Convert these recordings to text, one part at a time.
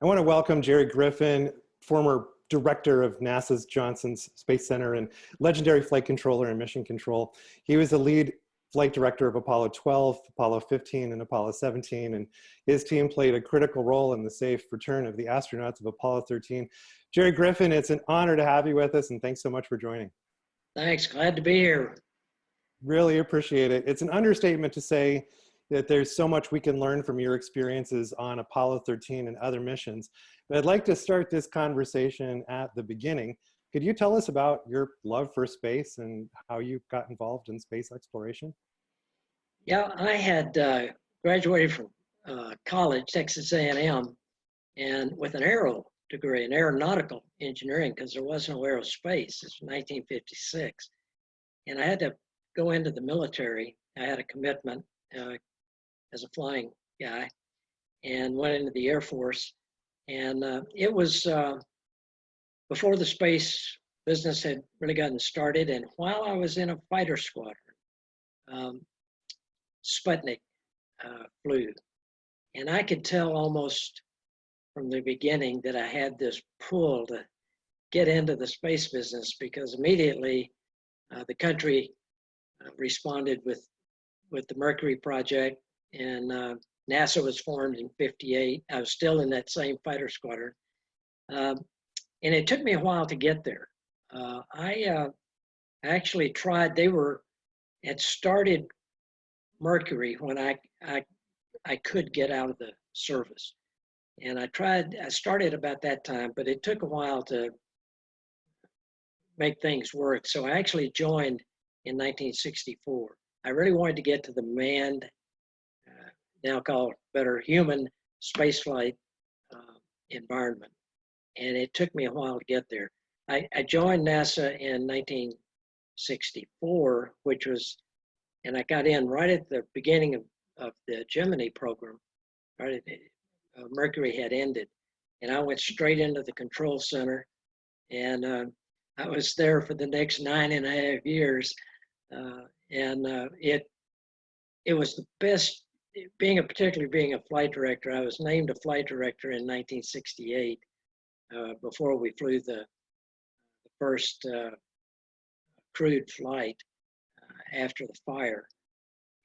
I want to welcome Gerry Griffin, former director of NASA's Johnson Space Center and legendary flight controller and mission control. He was the lead flight director of Apollo 12, Apollo 15, and Apollo 17, and his team played a critical role in the safe return of the astronauts of Apollo 13. Gerry Griffin, it's an honor to have you with us, and thanks so much for joining. Thanks, glad to be here. Really appreciate it. It's an understatement to say that there's so much we can learn from your experiences on Apollo 13 and other missions. But I'd like to start this conversation at the beginning. Could you tell us about your love for space and how you got involved in space exploration? Yeah, I had graduated from college, Texas A&M, and with an aero degree, in aeronautical engineering, because there was no aerospace. It's 1956. And I had to go into the military. I had a commitment as a flying guy and went into the Air Force. And it was before the space business had really gotten started. And while I was in a fighter squadron, Sputnik flew. And I could tell almost from the beginning that I had this pull to get into the space business, because immediately the country responded with the Mercury project, and NASA was formed in '58. I was still in that same fighter squadron. And it took me a while to get there. I actually tried, had started Mercury when I could get out of the service. And I started about that time, but it took a while to make things work. So I actually joined in 1964. I really wanted to get to the manned, now called better human spaceflight environment. And it took me a while to get there. I joined NASA in 1964, and I got in right at the beginning of the Gemini program. Right at Mercury had ended, and I went straight into the control center, and I was there for the next 9.5 years, and it was the best. Particularly being a flight director, I was named a flight director in 1968 before we flew the first crewed flight after the fire.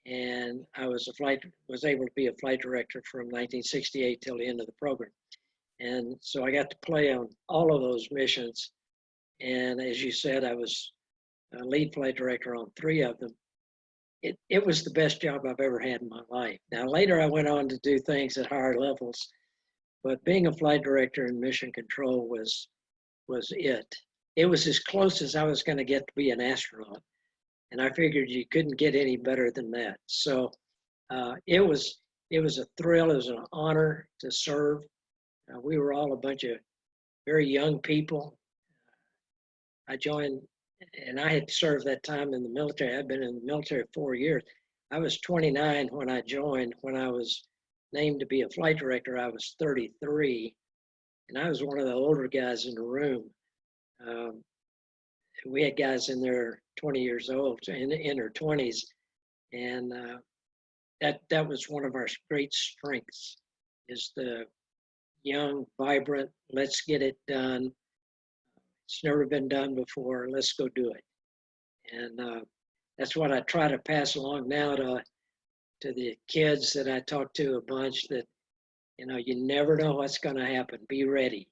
And I was able to be a flight director from 1968 till the end of the program. And so I got to play on all of those missions. And as you said, I was a lead flight director on 3 of them. It was the best job I've ever had in my life. Now, later I went on to do things at higher levels, but being a flight director in mission control was it. It was as close as I was going to get to be an astronaut. And I figured you couldn't get any better than that. So it was a thrill. It was an honor to serve. We were all a bunch of very young people. I joined, and I had served that time in the military. I'd been in the military 4 years. I was 29 when I joined. When I was named to be a flight director, I was 33, and I was one of the older guys in the room. We had guys in there 20 years old, in their 20s, and that was one of our great strengths, is the young, vibrant, let's get it done. It's never been done before, let's go do it. And that's what I try to pass along now to the kids that I talk to a bunch, that, you never know what's going to happen. Be ready.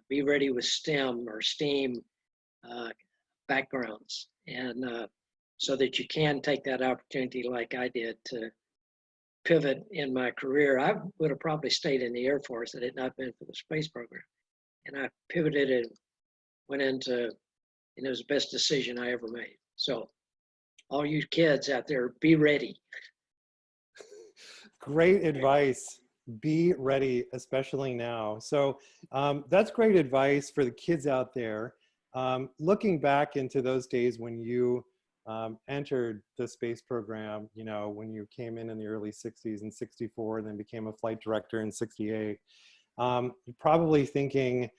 Be ready with STEM or STEAM backgrounds, and so that you can take that opportunity like I did to pivot in my career. I would have probably stayed in the Air Force had it not been for the space program. And I pivoted and went into, and it was the best decision I ever made. So all you kids out there, be ready. Great advice. Be ready, especially now. So that's great advice for the kids out there. Looking back into those days when you entered the space program, when you came in the early 60s and 64, and then became a flight director in 68, you're probably thinking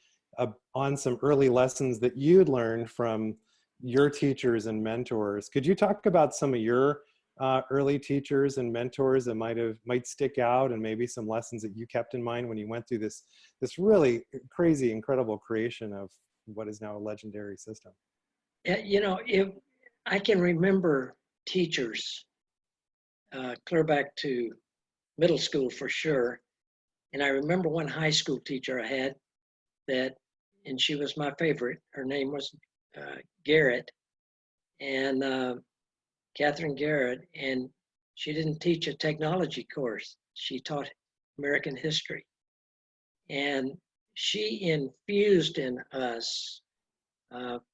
on some early lessons that you'd learned from your teachers and mentors. Could you talk about some of your early teachers and mentors that might stick out, and maybe some lessons that you kept in mind when you went through this really crazy, incredible creation of what is now a legendary system? You know, if I can remember teachers clear back to middle school for sure. And I remember one high school teacher I had that, and she was my favorite. Her name was Garrett, and Catherine Garrett. And she didn't teach a technology course. She taught American history. And she infused in us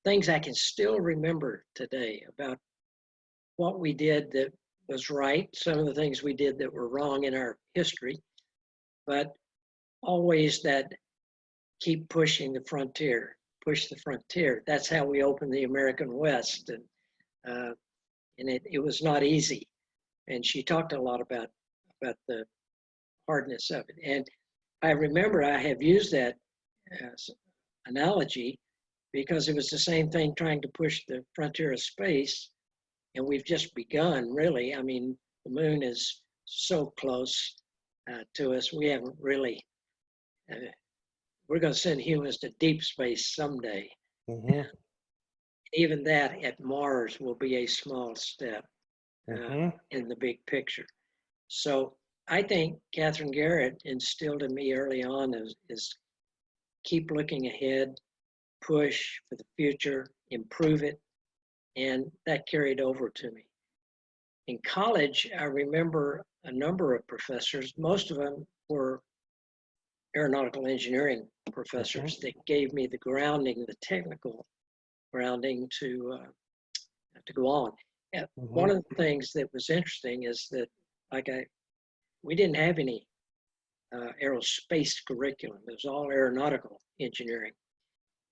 things I can still remember today about what we did that was right, some of the things we did that were wrong in our history, but always that keep pushing the frontier, push the frontier. That's how we opened the American West, and it was not easy. And she talked a lot about the hardness of it. And I remember I have used that as analogy because it was the same thing trying to push the frontier of space, and we've just begun, really. I mean, the moon is so close to us. We haven't really, we're going to send humans to deep space someday. Mm-hmm. Even that at Mars will be a small step Mm-hmm. in the big picture. So I think Catherine Garrett instilled in me early on is keep looking ahead, push for the future, improve it. And that carried over to me. In college, I remember a number of professors, most of them were aeronautical engineering professors that gave me the grounding, the technical grounding to go on. And one of the things that was interesting is that, we didn't have any aerospace curriculum. It was all aeronautical engineering.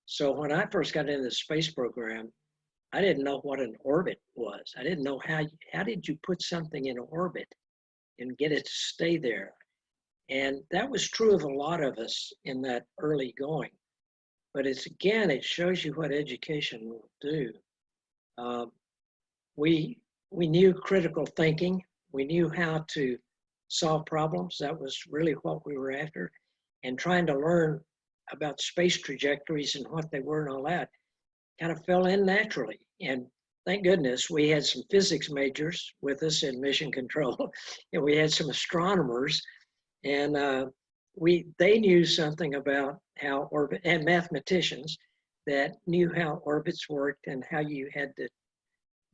So when I first got into the space program, I didn't know what an orbit was. I didn't know how did you put something in orbit and get it to stay there. And that was true of a lot of us in that early going. But it shows you what education will do. We knew critical thinking. We knew how to solve problems. That was really what we were after. And trying to learn about space trajectories and what they were and all that kind of fell in naturally. And thank goodness we had some physics majors with us in mission control, and we had some astronomers, and they knew something about how orbit, and mathematicians that knew how orbits worked and how you had to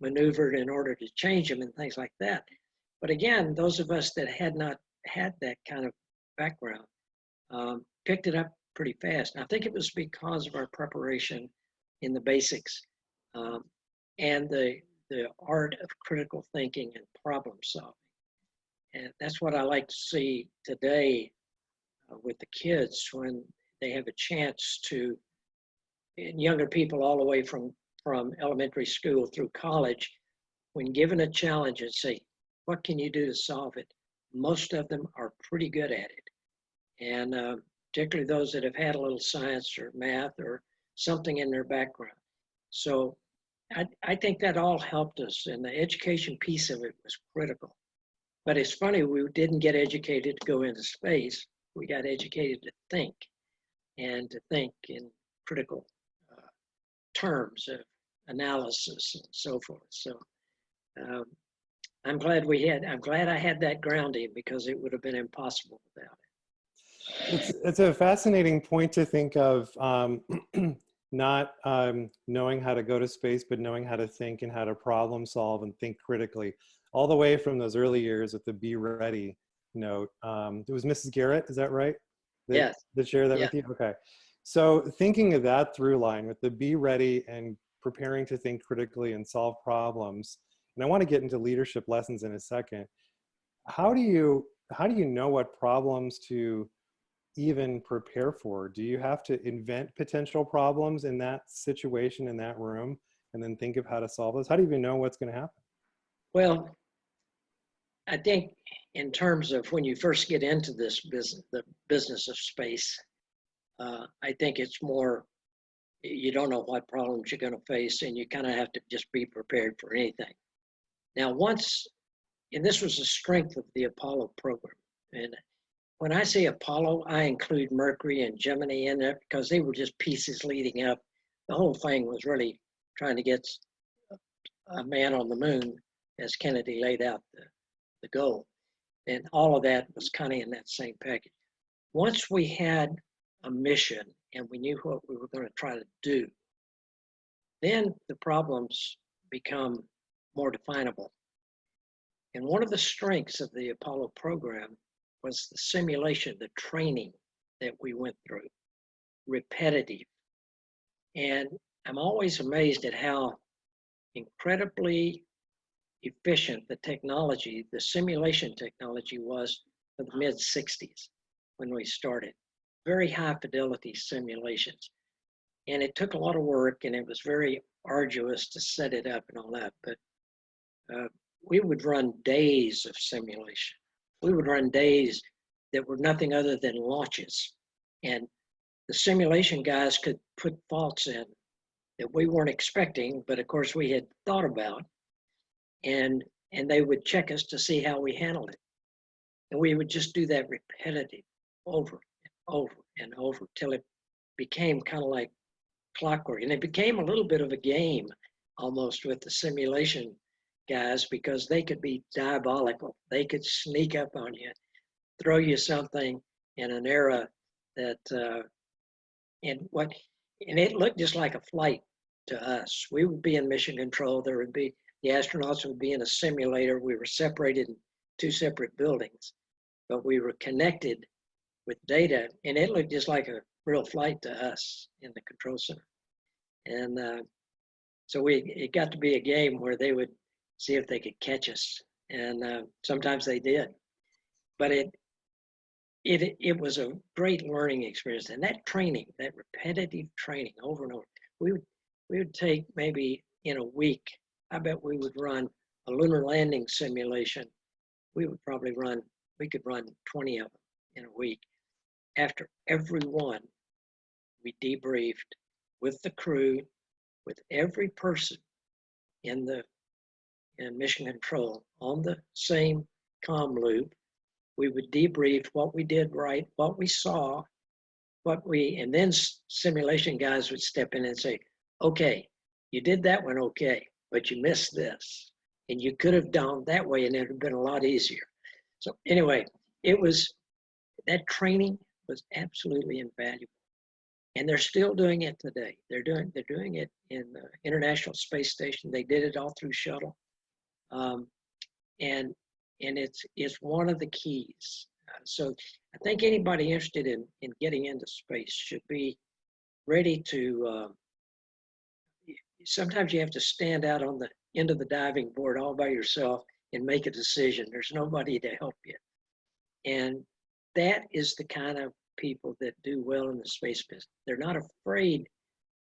maneuver in order to change them and things like that. But again, those of us that had not had that kind of background picked it up pretty fast. And I think it was because of our preparation in the basics and the art of critical thinking and problem solving. And that's what I like to see today with the kids when they have a chance to, and younger people all the way from elementary school through college, when given a challenge and say, what can you do to solve it? Most of them are pretty good at it. And particularly those that have had a little science or math or something in their background. So I think that all helped us, and the education piece of it was critical. But it's funny, we didn't get educated to go into space. We got educated to think, and to think in critical terms of analysis and so forth. So I'm glad I had that grounding, because it would have been impossible without it. It's a fascinating point to think of, not knowing how to go to space, but knowing how to think and how to problem solve and think critically, all the way from those early years with the be ready note. It was Mrs. Garrett, is that right? Yes. That shared that with you? Okay. So thinking of that through line with the be ready and preparing to think critically and solve problems, and I want to get into leadership lessons in a second. How do you know what problems to even prepare for? Do you have to invent potential problems in that situation, in that room, and then think of how to solve those? How do you even know what's going to happen? Well, I think in terms of when you first get into this business, the business of space, I think it's more, you don't know what problems you're going to face, and you kind of have to just be prepared for anything. Now, once and this was the strength of the Apollo program. And when I say Apollo, I include Mercury and Gemini in there because they were just pieces leading up. The whole thing was really trying to get a man on the moon as Kennedy laid out the goal. And all of that was kind of in that same package. Once we had a mission and we knew what we were going to try to do, then the problems become more definable. And one of the strengths of the Apollo program was the simulation, the training that we went through, repetitive. And I'm always amazed at how incredibly efficient the technology, the simulation technology was for the mid 60s when we started. Very high fidelity simulations. And it took a lot of work and it was very arduous to set it up and all that. But we would run days of simulation. We would run days that were nothing other than launches. And the simulation guys could put faults in that we weren't expecting, but of course we had thought about. And they would check us to see how we handled it. And we would just do that repetitive over and over and over till it became kind of like clockwork. And it became a little bit of a game almost with the simulation guys because they could be diabolical. They could sneak up on you, throw you something in an era that, and it looked just like a flight to us. We would be in mission control. There would be, the astronauts would be in a simulator. We were separated in two separate buildings, but we were connected with data, and it looked just like a real flight to us in the control center. And so it got to be a game where they would see if they could catch us, and sometimes they did. But it was a great learning experience, and that training, that repetitive training over and over, we would take maybe in a week. I bet we would run a lunar landing simulation. We could run 20 of them in a week. After every one, we debriefed with the crew, with every person in mission control on the same comm loop. We would debrief what we did right, what we saw, and then simulation guys would step in and say, okay, you did that one okay, but you missed this. And you could have done that way and it would have been a lot easier. So anyway, that training was absolutely invaluable. And they're still doing it today. They're doing it in the International Space Station. They did it all through shuttle. And it's one of the keys. So I think anybody interested in getting into space should be ready to, sometimes you have to stand out on the end of the diving board all by yourself and make a decision. There's nobody to help you. And that is the kind of people that do well in the space business. They're not afraid.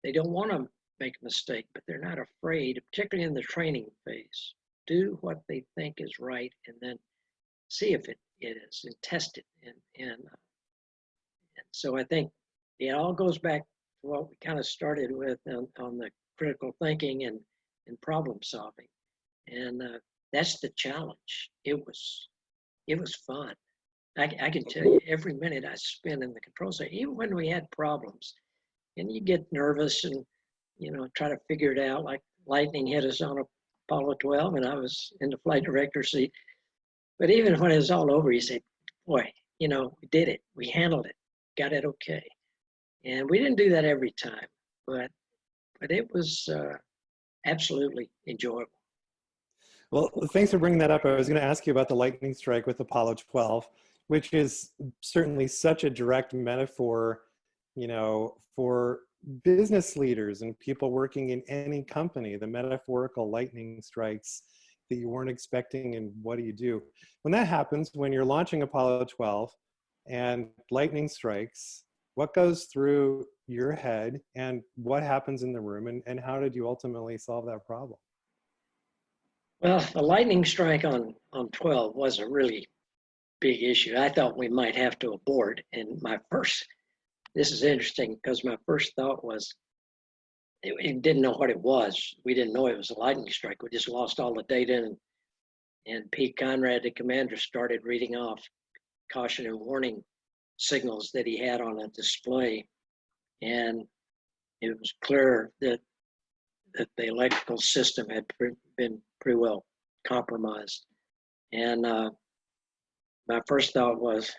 They don't want to make a mistake, but they're not afraid, particularly in the training phase. Do what they think is right and then see if it is and test it. And so I think it all goes back to what we kind of started with on the critical thinking and problem solving. And that's the challenge. It was fun. I can tell you every minute I spent in the control center, even when we had problems, and you get nervous and, try to figure it out, like lightning hit us on Apollo 12 and I was in the flight director seat. But even when it was all over, you say, boy, we did it. We handled it, got it okay. And we didn't do that every time, but it was absolutely enjoyable. Well, thanks for bringing that up. I was going to ask you about the lightning strike with Apollo 12, which is certainly such a direct metaphor, for business leaders and people working in any company, the metaphorical lightning strikes that you weren't expecting, and what do you do? When that happens, when you're launching Apollo 12 and lightning strikes, what goes through your head and what happens in the room, and how did you ultimately solve that problem? Well, the lightning strike on 12 was a really big issue. I thought we might have to abort. And this is interesting because my first thought was, we didn't know what it was. We didn't know it was a lightning strike. We just lost all the data And Pete Conrad, the commander, started reading off caution and warning signals that he had on a display. And it was clear that the electrical system had been pretty well compromised. And my first thought was,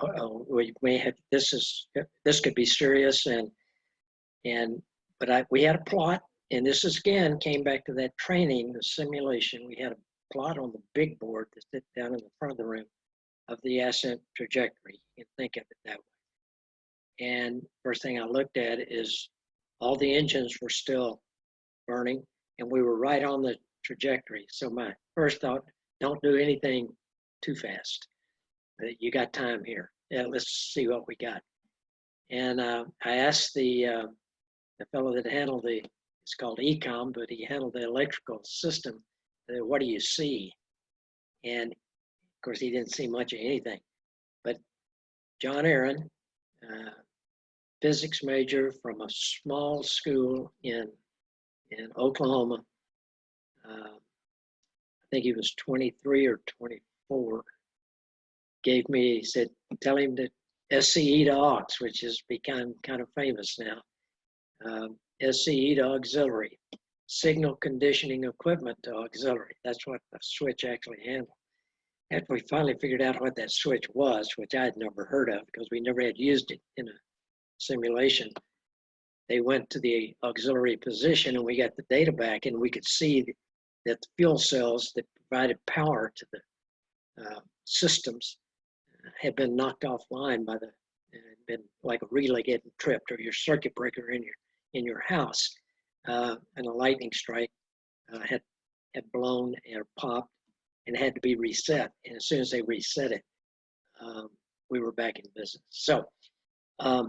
uh-oh, we may have, this could be serious. But we had a plot, and this is again came back to that training, the simulation. We had a plot on the big board that sit down in the front of the room of the ascent trajectory. You can think of it that way. And first thing I looked at is all the engines were still burning, and we were right on the trajectory. So my first thought, don't do anything too fast. You got time here. Yeah, let's see what we got. And I asked the fellow that handled it's called Ecom, but he handled the electrical system. What do you see? And of course, he didn't see much of anything. But John Aaron, physics major from a small school in Oklahoma, I think he was 23 or 24, he said, tell him that SCE to aux, which has become kind of famous now. SCE to auxiliary, signal conditioning equipment to auxiliary. That's what the switch actually handled. After we finally figured out what that switch was, which I had never heard of because we never had used it in a simulation, they went to the auxiliary position and we got the data back, and we could see that the fuel cells that provided power to the systems had been knocked offline by been like a relay getting tripped, or your circuit breaker in your house, and a lightning strike had blown or popped and had to be reset. And as soon as they reset it, we were back in business. So a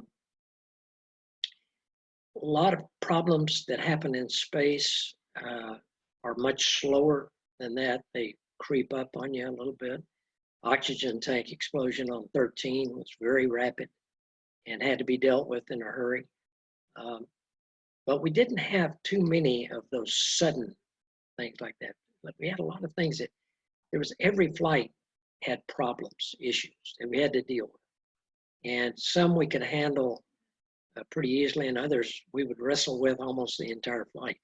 lot of problems that happen in space are much slower than that. They creep up on you a little bit. Oxygen tank explosion on 13 was very rapid and had to be dealt with in a hurry. But we didn't have too many of those sudden things like that. But we had a lot of things that every flight had problems, issues that we had to deal with. And some we could handle pretty easily, and others we would wrestle with almost the entire flight.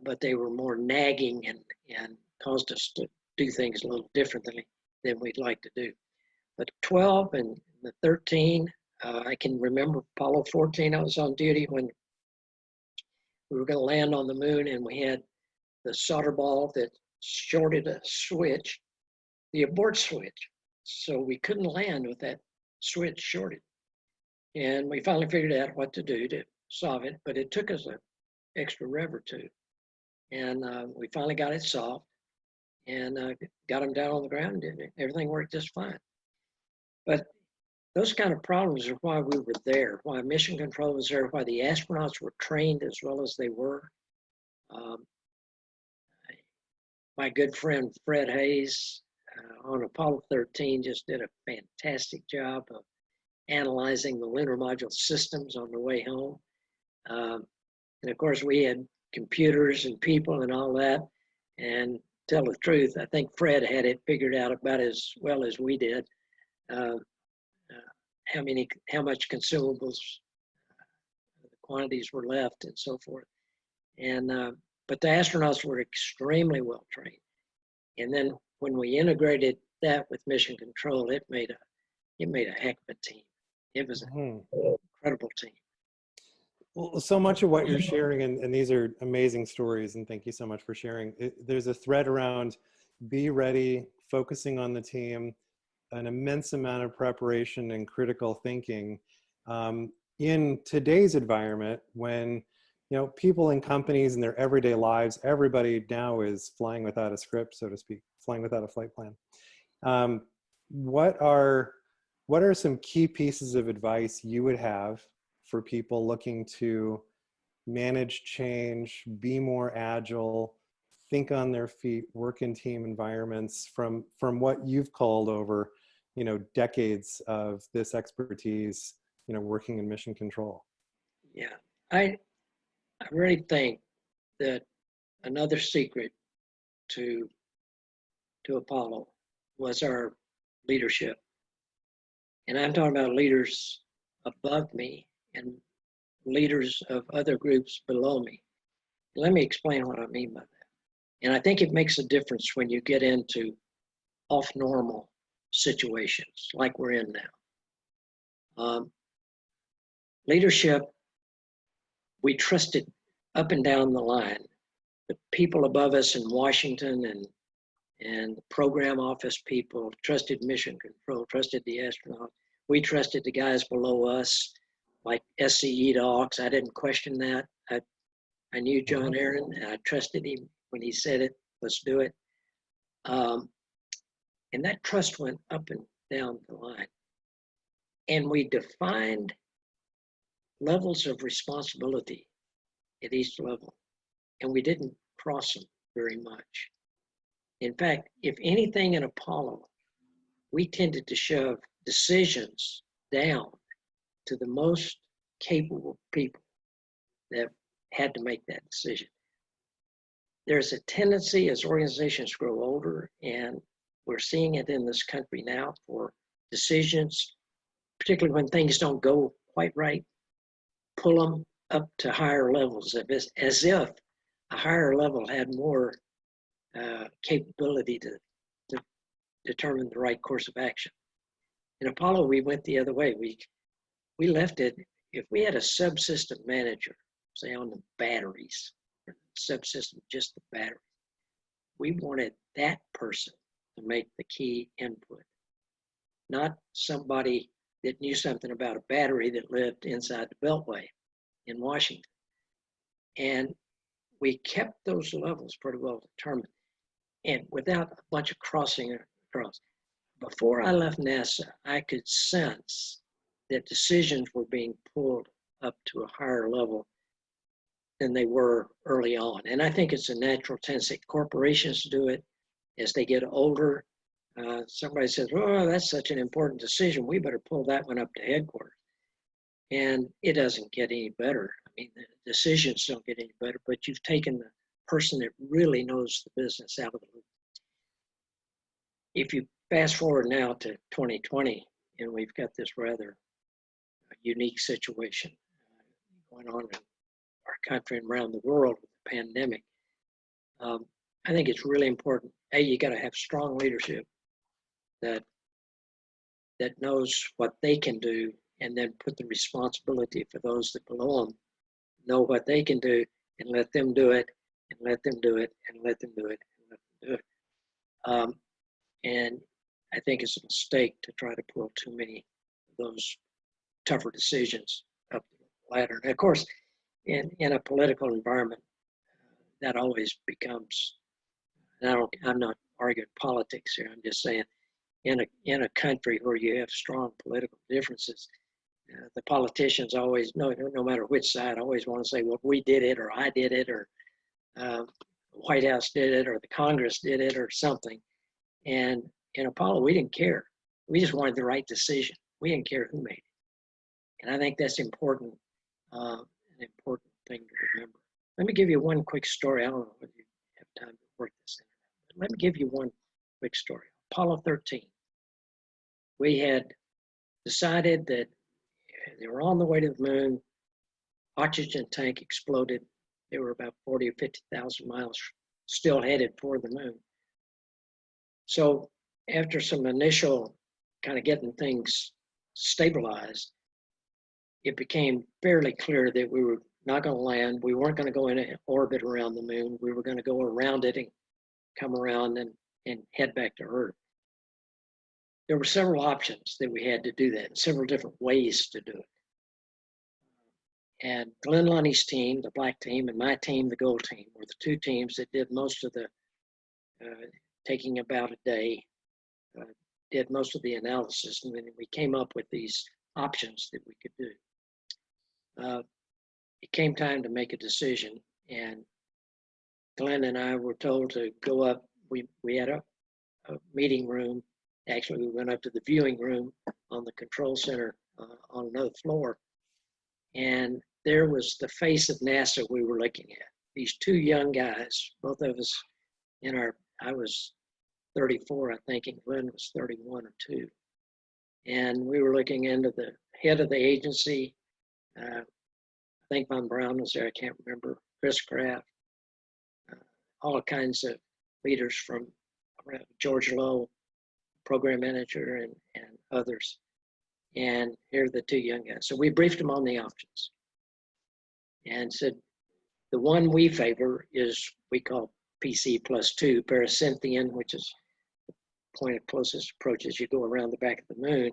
But they were more nagging and caused us to do things a little differently than we'd like to do. But 12 and the 13, I can remember Apollo 14, I was on duty when we were going to land on the moon, and we had the solder ball that shorted a switch, the abort switch. So we couldn't land with that switch shorted. And we finally figured out what to do to solve it, but it took us an extra rev or two. And we finally got it solved and got them down on the ground, and everything worked just fine. But those kind of problems are why we were there, why mission control was there, why the astronauts were trained as well as they were. My good friend Fred Hayes on Apollo 13 just did a fantastic job of analyzing the lunar module systems on the way home. And of course, we had computers and people and all that. And tell the truth, I think Fred had it figured out about as well as we did. How much consumables, the quantities were left, and so forth. And but the astronauts were extremely well trained. And then when we integrated that with mission control, it made a heck of a team. It was an incredible team. Well, so much of what you're sharing, and these are amazing stories, and thank you so much for sharing. There's a thread around be ready, focusing on the team, an immense amount of preparation and critical thinking. In today's environment, when people in companies in their everyday lives, everybody now is flying without a script, so to speak, flying without a flight plan. What are some key pieces of advice you would have for people looking to manage change, be more agile, think on their feet, work in team environments from what you've called over, decades of this expertise, working in mission control? Yeah, I really think that another secret to to Apollo was our leadership. And I'm talking about leaders above me and leaders of other groups below me. Let me explain what I mean by that. And I think it makes a difference when you get into off-normal situations like we're in now. Leadership, we trusted up and down the line. The people above us in Washington and the program office people trusted mission control, trusted the astronaut. We trusted the guys below us, like SCE docs. I didn't question that. I knew John Aaron, and I trusted him when he said it, let's do it. And that trust went up and down the line. And we defined levels of responsibility at each level, and we didn't cross them very much. In fact, if anything in Apollo, we tended to shove decisions down to the most capable people that had to make that decision. There's a tendency as organizations grow older, and we're seeing it in this country now, for decisions, particularly when things don't go quite right, pull them up to higher levels, as if a higher level had more capability to determine the right course of action. In Apollo, we went the other way. We left it, if we had a subsystem manager, say on the batteries, subsystem, just the battery, we wanted that person to make the key input, not somebody that knew something about a battery that lived inside the Beltway in Washington. And we kept those levels pretty well determined, and without a bunch of crossing across. Before I left NASA, I could sense that decisions were being pulled up to a higher level than they were early on. And I think it's a natural tendency. Corporations do it as they get older. Somebody says, oh, that's such an important decision. We better pull that one up to headquarters. And it doesn't get any better. I mean, the decisions don't get any better, but you've taken the person that really knows the business out of the loop. If you fast forward now to 2020, and we've got this rather unique situation going on in our country and around the world with the pandemic, I think it's really important. You got to have strong leadership that knows what they can do, and then put the responsibility for those that below them know what they can do, and let them do it, and let them do it, and let them do it, and let them do it. And I think it's a mistake to try to pull too many of those tougher decisions up the ladder. And of course, in a political environment, that always becomes, I'm not arguing politics here, I'm just saying, in a country where you have strong political differences, the politicians always, no matter which side, always want to say, well, we did it, or I did it, or the White House did it, or the Congress did it, or something. And in Apollo, we didn't care. We just wanted the right decision. We didn't care who made it. And I think that's important, an important thing to remember. Let me give you one quick story. I don't know whether you have time to work this in, but let me give you one quick story. Apollo 13. We had decided that they were on the way to the moon. Oxygen tank exploded. They were about 40 or 50,000 miles still headed for the moon. So after some initial kind of getting things stabilized, it became fairly clear that we were not going to land. We weren't going to go in an orbit around the moon. We were going to go around it and come around and head back to Earth. There were several options that we had to do that, and several different ways to do it. And Glenn Lunny's team, the black team, and my team, the gold team, were the two teams that did most of the taking about a day, did most of the analysis, and then we came up with these options that we could do. It came time to make a decision, and Glenn and I were told to go up. We had a meeting room. Actually, we went up to the viewing room on the control center on another floor, and there was the face of NASA we were looking at. These two young guys, both of us I was 34, I think, and Glenn was 31 or 2. And we were looking into the head of the agency. I think Von Braun was there, I can't remember, Chris Kraft, all kinds of leaders from George Lowe, program manager, and others. And here are the 2 young guys. So we briefed them on the options and said, the one we favor is we call PC +2, paracynthian, which is the point of closest approach as you go around the back of the moon,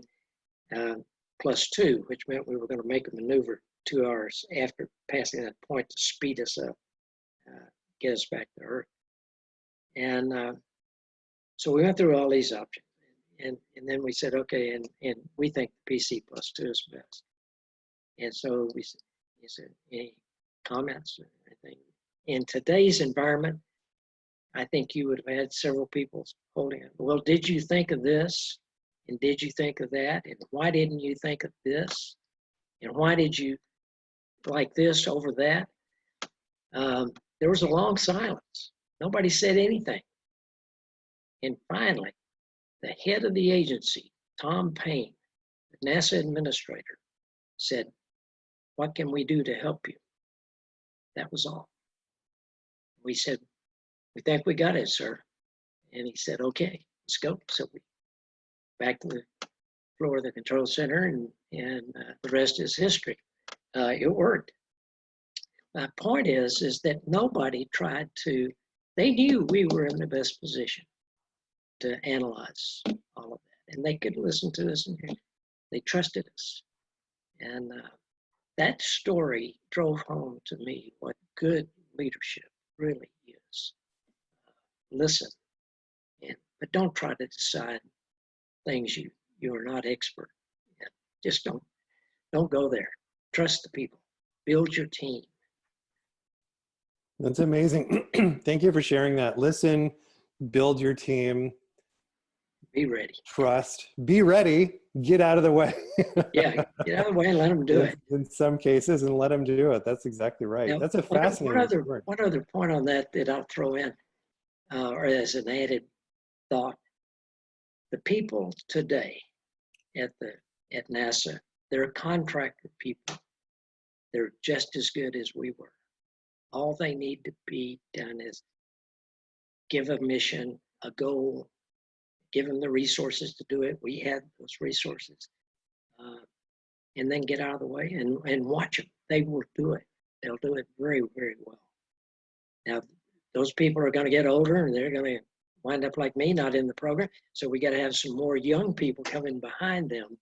+2, which meant we were going to make a maneuver 2 hours after passing that point to speed us up, get us back to Earth. And so we went through all these options. And then we said, okay, and we think PC +2 is best. And so he said, any comments or anything? In today's environment, I think you would have had several people holding it. Well, did you think of this? And did you think of that? And why didn't you think of this? And why did you like this over that? There was a long silence. Nobody said anything. And finally, the head of the agency, Tom Paine, the NASA administrator, said, what can we do to help you? That was all. We said, we think we got it, sir. And he said, okay, let's go. So we back to the floor of the control center, and the rest is history. It worked. My point is that nobody tried to, they knew we were in the best position to analyze all of that. And they could listen to us, and they trusted us. And that story drove home to me what good leadership really is. Listen, but don't try to decide things you are not expert in. Just don't go there. Trust the people. Build your team. That's amazing. Thank you for sharing that. Listen, build your team. Be ready. Trust. Be ready. Get out of the way. Yeah, get out of the way and let them do it. In some cases, and let them do it. That's exactly right. Now, that's a fascinating story. One other point on that I'll throw in, or as an added thought. The people today at NASA, they're contractor people. They're just as good as we were. All they need to be done is give a mission, a goal, give them the resources to do it. We had those resources. And then get out of the way and watch them. They will do it. They'll do it very, very well. Now, those people are going to get older, and they're going to wind up like me, not in the program. So we got to have some more young people coming behind them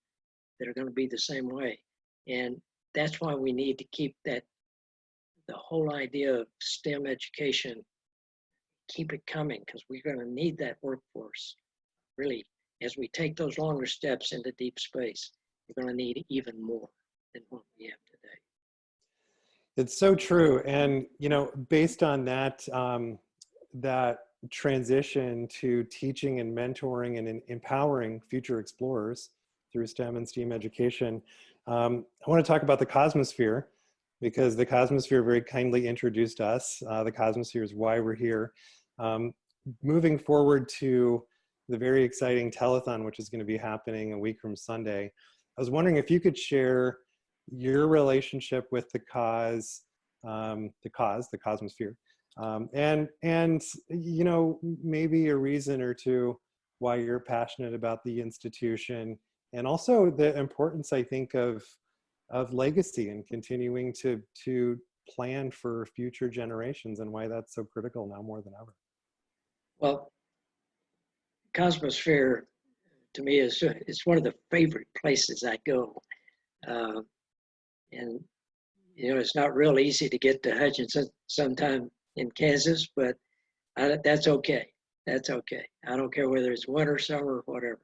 that are going to be the same way. And that's why we need to keep the whole idea of STEM education, keep it coming, because we're going to need that workforce. Really, as we take those longer steps into deep space, we're going to need even more than what we have today. It's so true. And, based on that, that transition to teaching and mentoring and empowering future explorers through STEM and STEAM education, I want to talk about the Cosmosphere, because the Cosmosphere very kindly introduced us. The Cosmosphere is why we're here. Moving forward to the very exciting telethon, which is going to be happening a week from Sunday, I was wondering if you could share your relationship with the Cosmosphere, and maybe a reason or two why you're passionate about the institution, and also the importance, I think, of legacy and continuing to plan for future generations, and why that's so critical now more than ever. Well, Cosmosphere to me it's one of the favorite places I go, and it's not real easy to get to Hutchinson sometime in Kansas, but that's okay. That's okay. I don't care whether it's winter, summer, or whatever.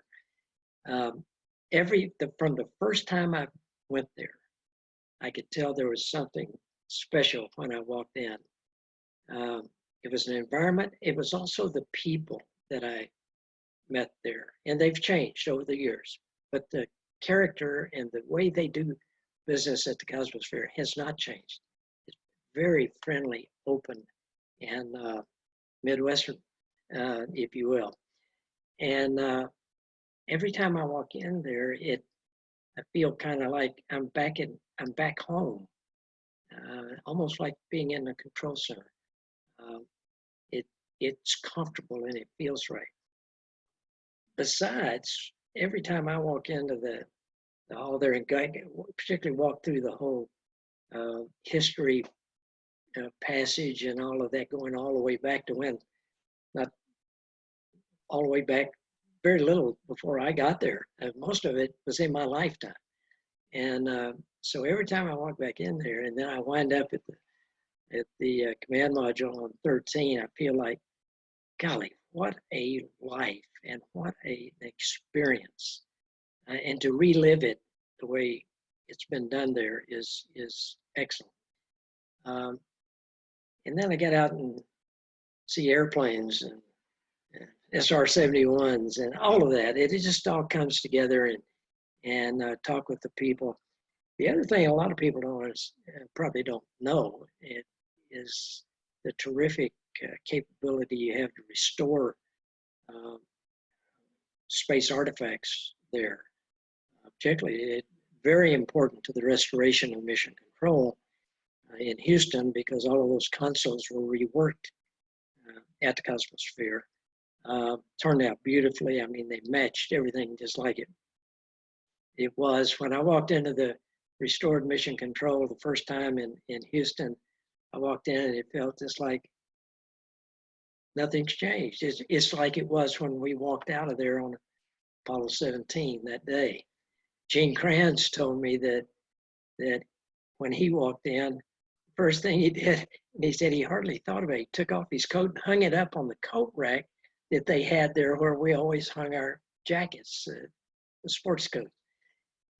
From the first time I went there, I could tell there was something special when I walked in. It was an environment. It was also the people that I met there, and they've changed over the years. But the character and the way they do business at the Cosmosphere has not changed. It's very friendly, open, and Midwestern, if you will. And every time I walk in there, I feel kind of like I'm back home, almost like being in the control center. Uh, it it's comfortable and it feels right. Besides, every time I walk into the hall there, and particularly walk through the whole history passage and all of that, going all the way back to when, not all the way back, very little before I got there. Most of it was in my lifetime. And so every time I walk back in there, and then I wind up at the command module on 13, I feel like, golly, what a life and what an experience. And to relive it the way it's been done there is excellent. And then I get out and see airplanes and SR-71s and all of that. It just all comes together, and talk with the people. The other thing a lot of people probably don't know is the terrific capability you have to restore space artifacts there. Particularly, very important to the restoration of mission control in Houston, because all of those consoles were reworked at the Cosmosphere. Turned out beautifully. I mean, they matched everything just like it was. When I walked into the restored mission control the first time in Houston, I walked in and it felt just like nothing's changed. It's like it was when we walked out of there on Apollo 17 that day. Gene Kranz told me that when he walked in, first thing he did, and he said he hardly thought about it. He took off his coat and hung it up on the coat rack that they had there where we always hung our jackets, the sports coat.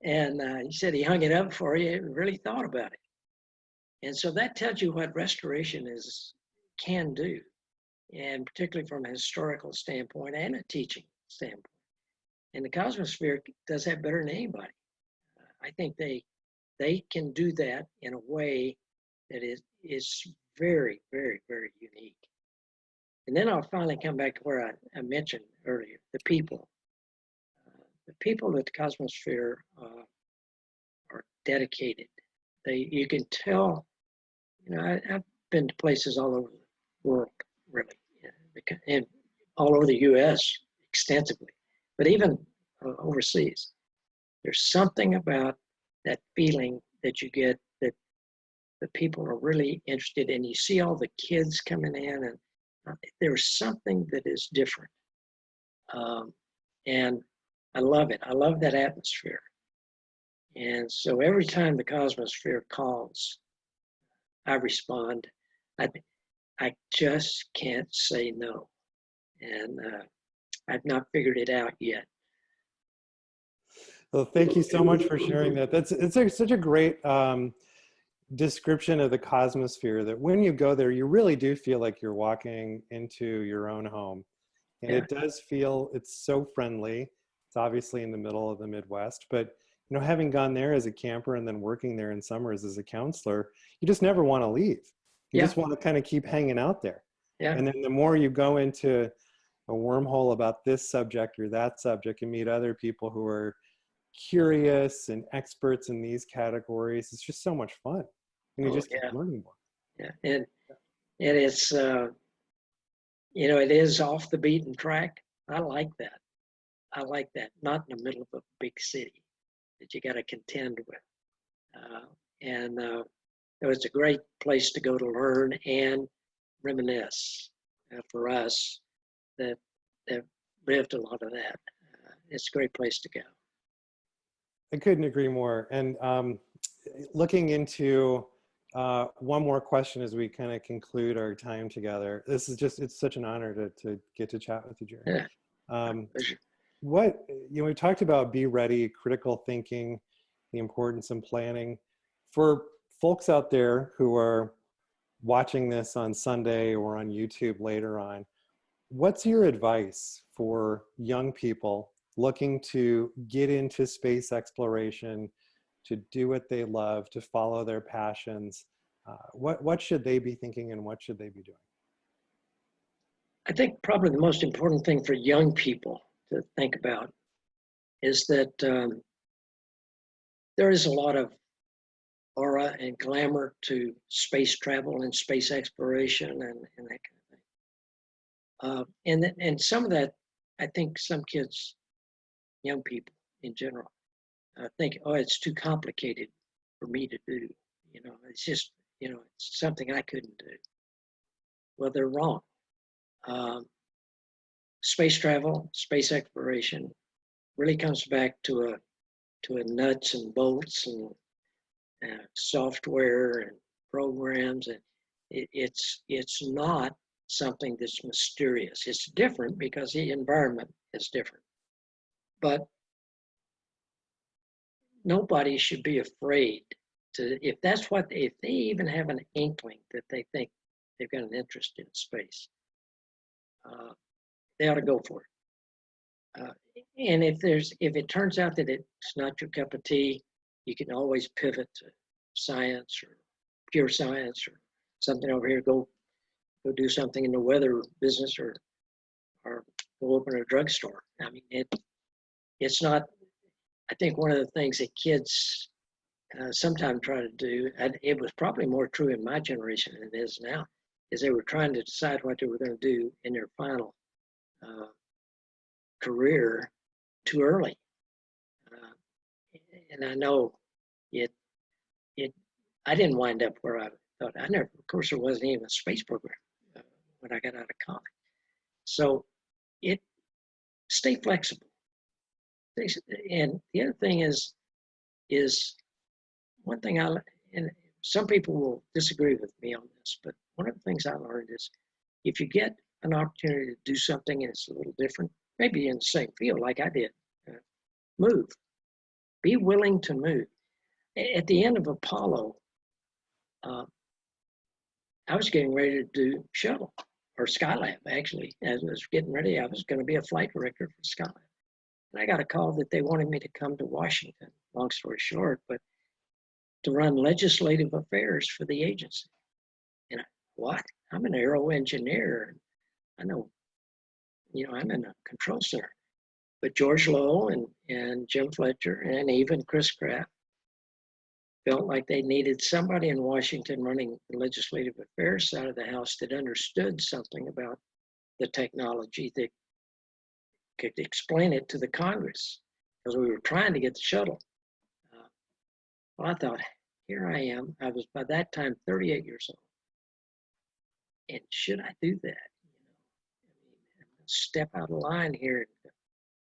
And he said he hung it up for you and really thought about it. And so that tells you what restoration can do, and particularly from a historical standpoint and a teaching standpoint. And the Cosmosphere does that better than anybody. I think they can do that in a way that is very, very, very unique. And then I'll finally come back to where I mentioned earlier, the people. The people at the Cosmosphere are dedicated. You can tell, I've been to places all over the world, really, and all over the US extensively, but even overseas. There's something about that feeling that you get that the people are really interested in. You see all the kids coming in, and there's something that is different. And I love it. I love that atmosphere. And so every time the Cosmosphere calls, I respond. I just can't say no. And I've not figured it out yet. Well, thank you so much for sharing that. It's such a great description of the Cosmosphere, that when you go there, you really do feel like you're walking into your own home. And Yeah. it does feel, it's so friendly. It's obviously in the middle of the Midwest, but having gone there as a camper and then working there in summers as a counselor, you just never want to leave. You just want to kind of keep hanging out there. Yeah. And then the more you go into a wormhole about this subject or that subject and meet other people who are curious and experts in these categories, it's just so much fun. And you just keep learning more. Yeah. And it's, it is off the beaten track. I like that. I like that. Not in the middle of a big city that you got to contend with. It's a great place to go to learn and reminisce for us that lived a lot of that. It's a great place to go. I couldn't agree more. And looking into one more question as we kind of conclude our time together. This is it's such an honor to get to chat with you, Gerry. Yeah. We talked about be ready, critical thinking, the importance of planning. For folks out there who are watching this on Sunday or on YouTube later on, what's your advice for young people looking to get into space exploration, to do what they love, to follow their passions? What should they be thinking and what should they be doing? I think probably the most important thing for young people to think about is that there is a lot of aura and glamour to space travel and space exploration and that kind of thing. And some of that, I think some kids, young people in general, think, oh, it's too complicated for me to do. You know, it's just, you know, it's something I couldn't do. Well, they're wrong. Space travel, space exploration really comes back to a nuts and bolts and software and programs, and it's not something that's mysterious. It's different because the environment is different, but nobody should be afraid to, if they even have an inkling that they think they've got an interest in space, they ought to go for it. And if it turns out that it's not your cup of tea, you can always pivot to science or pure science or something over here. Go do something in the weather business or go open a drugstore. I mean, it's not. I think one of the things that kids sometimes try to do, and it was probably more true in my generation than it is now, is they were trying to decide what they were going to do in their final career too early. And I know I didn't wind up where I thought. Of course, there wasn't even a space program when I got out of college. So stay flexible. And the other thing is one thing and some people will disagree with me on this, but one of the things I learned is if you get an opportunity to do something and it's a little different, maybe in the same field like I did, move. Be willing to move. At the end of Apollo, I was getting ready to do shuttle or Skylab, actually. As I was getting ready, I was going to be a flight director for Skylab. And I got a call that they wanted me to come to Washington, long story short, but to run legislative affairs for the agency. And what? I'm an aero engineer. I know, I'm in a control center. But George Lowe and Jim Fletcher and even Chris Kraft felt like they needed somebody in Washington running the legislative affairs side of the House that understood something about the technology that could explain it to the Congress, because we were trying to get the shuttle. Well, I thought, here I am. I was by that time 38 years old. And should I do that? Step out of line here.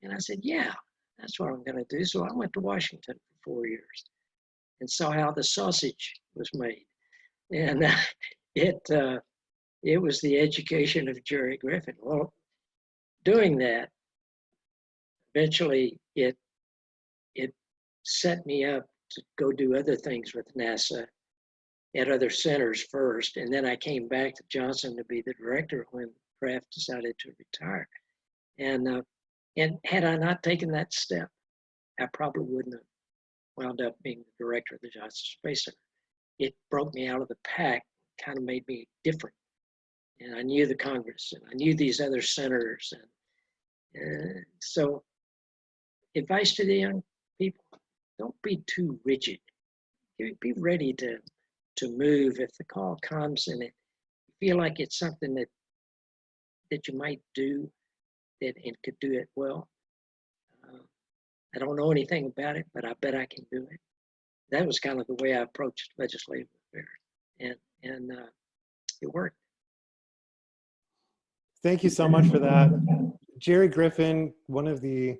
And I said, yeah, that's what I'm going to do. So I went to Washington for 4 years and saw how the sausage was made. And it was the education of Gerry Griffin. Well, doing that, eventually it set me up to go do other things with NASA at other centers first. And then I came back to Johnson to be the director when Kraft decided to retire. And had I not taken that step, I probably wouldn't have wound up being the director of the Johnson Space Center. It broke me out of the pack, kind of made me different. And I knew the Congress, and I knew these other senators. And so advice to the young people, don't be too rigid. Be ready to move if the call comes and you feel like it's something that you might do and could do it well. I don't know anything about it, but I bet I can do it. That was kind of the way I approached legislative affairs, and it worked. Thank you so much for that. Gerry Griffin, one of the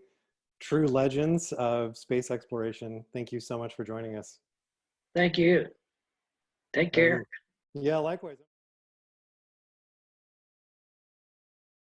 true legends of space exploration. Thank you so much for joining us. Thank you. Take care. Yeah, likewise.